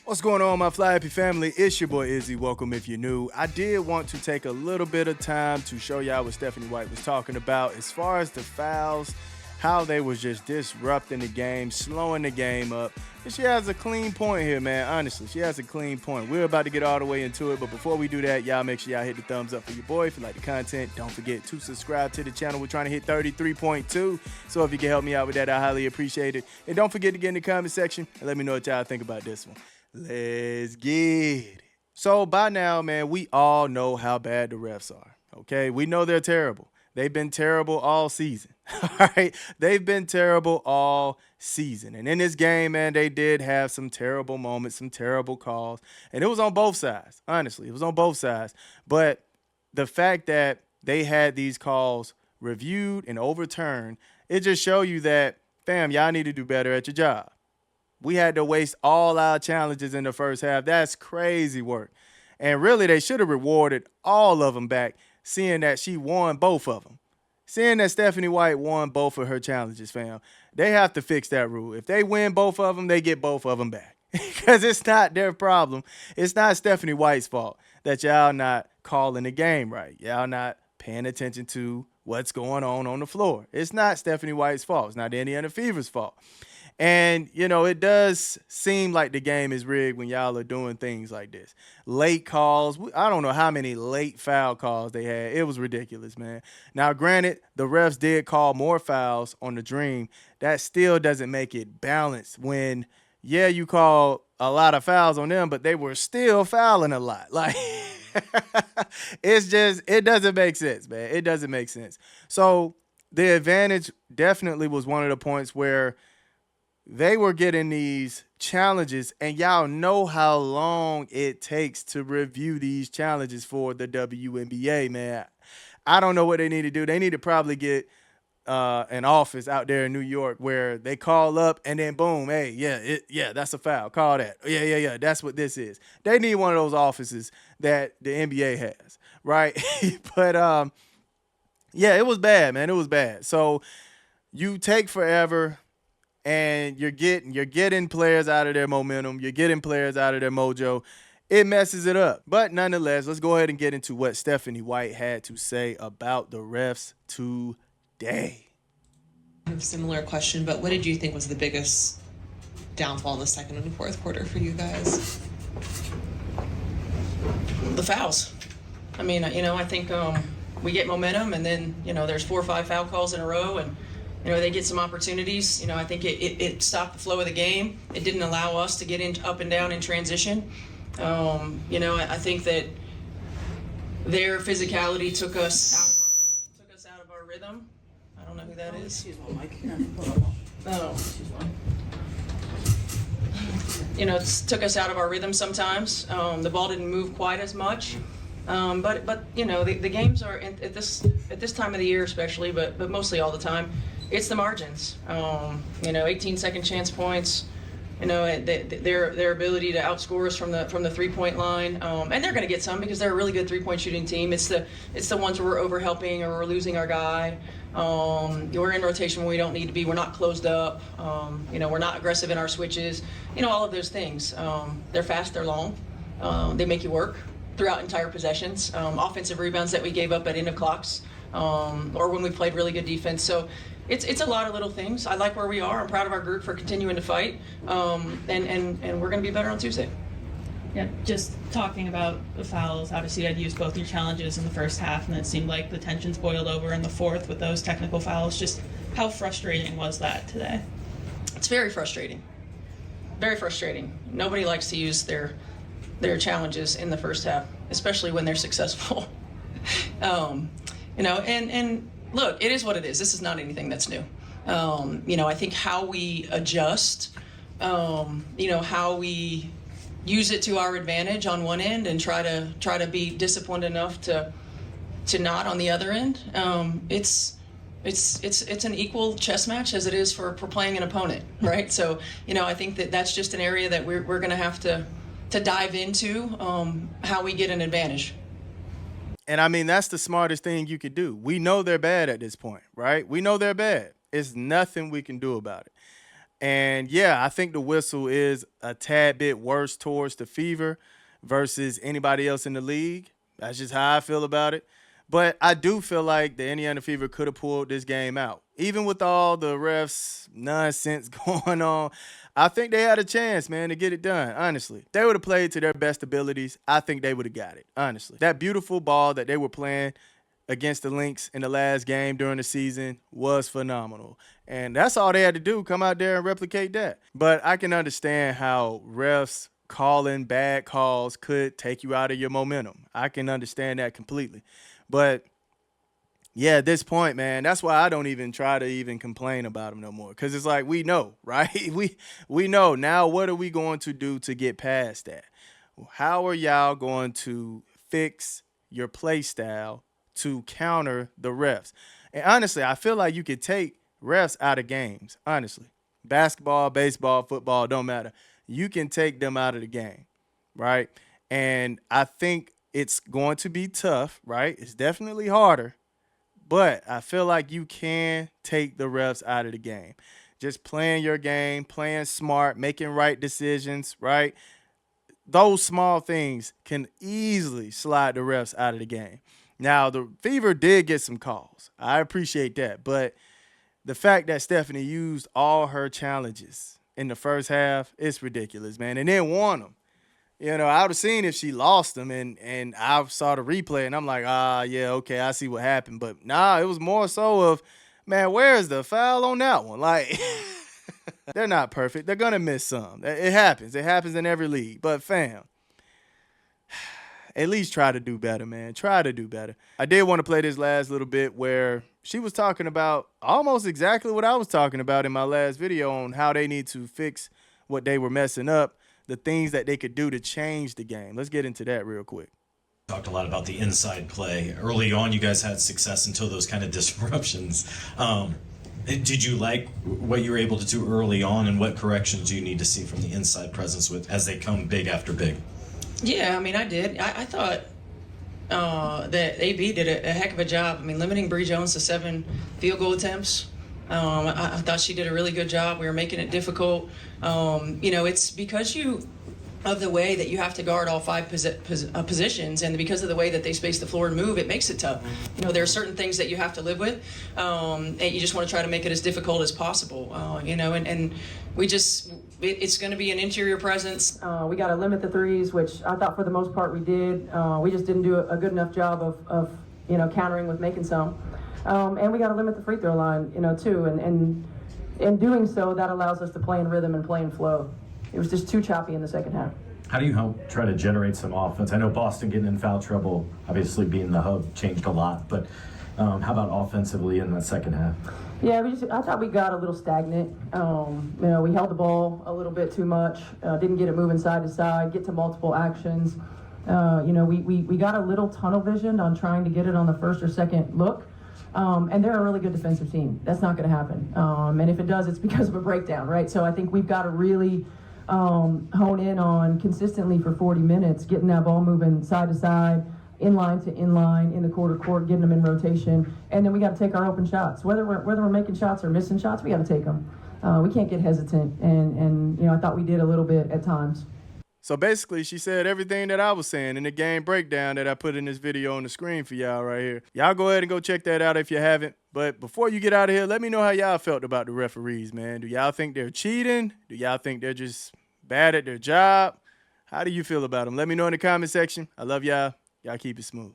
What's going on, my Fly Happy family? It's your boy Izzy. Welcome if you're new. I did want to take a little bit of time to show y'all what Stephanie White was talking about as far as the fouls, how they was just disrupting the game, slowing the game up. And she has a clean point here, man. Honestly, she has a clean point. We're about to get all the way into it, but before we do that, y'all make sure y'all hit the thumbs up for your boy. If you like the content, don't forget to subscribe to the channel. We're trying to hit 33.2, so if you can help me out with that, I highly appreciate it. And don't forget to get in the comment section and let me know what y'all think about this one. Let's get it. So by now, man, we all know how bad the refs are, okay? We know they're terrible. They've been terrible all season, all right? They've been terrible all season. And in this game, man, they did have some terrible moments, some terrible calls. And it was on both sides, honestly. It was on both sides. But the fact that they had these calls reviewed and overturned, it just show you that, fam, y'all need to do better at your job. We had to waste all our challenges in the first half. That's crazy work. And really, they should have rewarded all of them back, seeing that she won both of them. Seeing that Stephanie White won both of her challenges, fam. They have to fix that rule. If they win both of them, they get both of them back. Because it's not their problem. It's not Stephanie White's fault that y'all not calling the game right. Y'all not paying attention to what's going on the floor. It's not Stephanie White's fault. It's not Indiana Fever's fault. And, you know, it does seem like the game is rigged when y'all are doing things like this. Late calls. I don't know how many late foul calls they had. It was ridiculous, man. Now, granted, the refs did call more fouls on the Dream. That still doesn't make it balanced when, yeah, you call a lot of fouls on them, but they were still fouling a lot. Like, it doesn't make sense, man. It doesn't make sense. So the advantage definitely was one of the points where they were getting these challenges, and y'all know how long it takes to review these challenges for the WNBA, man. I don't know what they need to do. They need to probably get an office out there in New York where they call up and then boom, hey, yeah, that's a foul. Call that. Yeah, that's what this is. They need one of those offices that the NBA has, right? But yeah, it was bad, man. It was bad. So you take forever. And you're getting players out of their momentum. You're getting players out of their mojo. It messes it up. But nonetheless, let's go ahead and get into what Stephanie White had to say about the refs today. I have a similar question, but what did you think was the biggest downfall in the second and fourth quarter for you guys? The fouls. I mean, I think we get momentum, and then, there's 4 or 5 foul calls in a row, and they get some opportunities. I think it stopped the flow of the game. It didn't allow us to get up and down in transition. I think that their physicality took us out of our rhythm. I don't know who that is. She's on mic. Oh. It took us out of our rhythm sometimes. The ball didn't move quite as much. But the games are at this time of the year especially, but mostly all the time. It's the margins, 18-second chance points, their ability to outscore us from the 3-point line, and they're going to get some because they're a really good 3-point shooting team. It's the ones where we're overhelping or we're losing our guy. We're in rotation when we don't need to be. We're not closed up. We're not aggressive in our switches. All of those things. They're fast. They're long. They make you work throughout entire possessions. Offensive rebounds that we gave up at end of clocks, or when we played really good defense. So. It's a lot of little things. I like where we are. I'm proud of our group for continuing to fight, and we're going to be better on Tuesday. Yeah, just talking about the fouls, obviously you had used both your challenges in the first half, and it seemed like the tensions boiled over in the fourth with those technical fouls. Just how frustrating was that today? It's very frustrating. Very frustrating. Nobody likes to use their challenges in the first half, especially when they're successful. And look, it is what it is. This is not anything that's new. I think how we adjust, how we use it to our advantage on one end and try to be disciplined enough to not on the other end. It's an equal chess match as it is for playing an opponent, right? So, I think that's just an area that we're going to have to dive into, how we get an advantage. And I mean, that's the smartest thing you could do. We know they're bad at this point, right? We know they're bad. It's nothing we can do about it. And yeah, I think the whistle is a tad bit worse towards the Fever versus anybody else in the league. That's just how I feel about it. But I do feel like the Indiana Fever could have pulled this game out. Even with all the refs nonsense going on, I think they had a chance, man, to get it done, honestly. They would have played to their best abilities. I think they would have got it, honestly. That beautiful ball that they were playing against the Lynx in the last game during the season was phenomenal. And that's all they had to do, come out there and replicate that. But I can understand how refs calling bad calls could take you out of your momentum. I can understand that completely. But yeah, at this point, man, that's why I don't even try to even complain about them no more. Because it's like, we know, right? We know. Now what are we going to do to get past that? How are y'all going to fix your play style to counter the refs? And honestly, I feel like you could take refs out of games, honestly. Basketball, baseball, football, don't matter. You can take them out of the game, right? And I think it's going to be tough, right? It's definitely harder, but I feel like you can take the refs out of the game. Just playing your game, playing smart, making right decisions, right? Those small things can easily slide the refs out of the game. Now, the Fever did get some calls. I appreciate that. But the fact that Stephanie used all her challenges in the first half, it's ridiculous, man. And then won them. You know, I would have seen if she lost them, and I saw the replay, and I'm like, yeah, okay, I see what happened. But nah, it was more so of, man, where's the foul on that one? Like, they're not perfect. They're going to miss some. It happens. It happens in every league. But, fam, at least try to do better, man. Try to do better. I did want to play this last little bit where she was talking about almost exactly what I was talking about in my last video on how they need to fix what they were messing up, the things that they could do to change the game. Let's get into that real quick. Talked a lot about the inside play. Early on, you guys had success until those kind of disruptions. Did you like what you were able to do early on, and what corrections do you need to see from the inside presence with as they come big after big? Yeah, I mean, I did. I thought that AB did a heck of a job. I mean, limiting Bree Jones to 7 field goal attempts. I thought she did a really good job. We were making it difficult. It's because of the way that you have to guard all 5 positions, and because of the way that they space the floor and move, it makes it tough. There are certain things that you have to live with, and you just want to try to make it as difficult as possible. And we just, it's going to be an interior presence. We got to limit the threes, which I thought for the most part we did. We just didn't do a good enough job of countering with making some. And we got to limit the free throw line, too. And in doing so, that allows us to play in rhythm and play in flow. It was just too choppy in the second half. How do you help try to generate some offense? I know Boston getting in foul trouble, obviously being the hub, changed a lot. But how about offensively in that second half? Yeah, I thought we got a little stagnant. We held the ball a little bit too much, didn't get it moving side to side, get to multiple actions. We got a little tunnel vision on trying to get it on the first or second look. And they're a really good defensive team. That's not going to happen. And if it does, it's because of a breakdown, right? So I think we've got to really hone in on consistently for 40 minutes, getting that ball moving side to side, inline to inline, in the court to court, getting them in rotation. And then we got to take our open shots. Whether we're making shots or missing shots, we got to take them. We can't get hesitant. And I thought we did a little bit at times. So basically, she said everything that I was saying in the game breakdown that I put in this video on the screen for y'all right here. Y'all go ahead and go check that out if you haven't. But before you get out of here, let me know how y'all felt about the referees, man. Do y'all think they're cheating? Do y'all think they're just bad at their job? How do you feel about them? Let me know in the comment section. I love y'all. Y'all keep it smooth.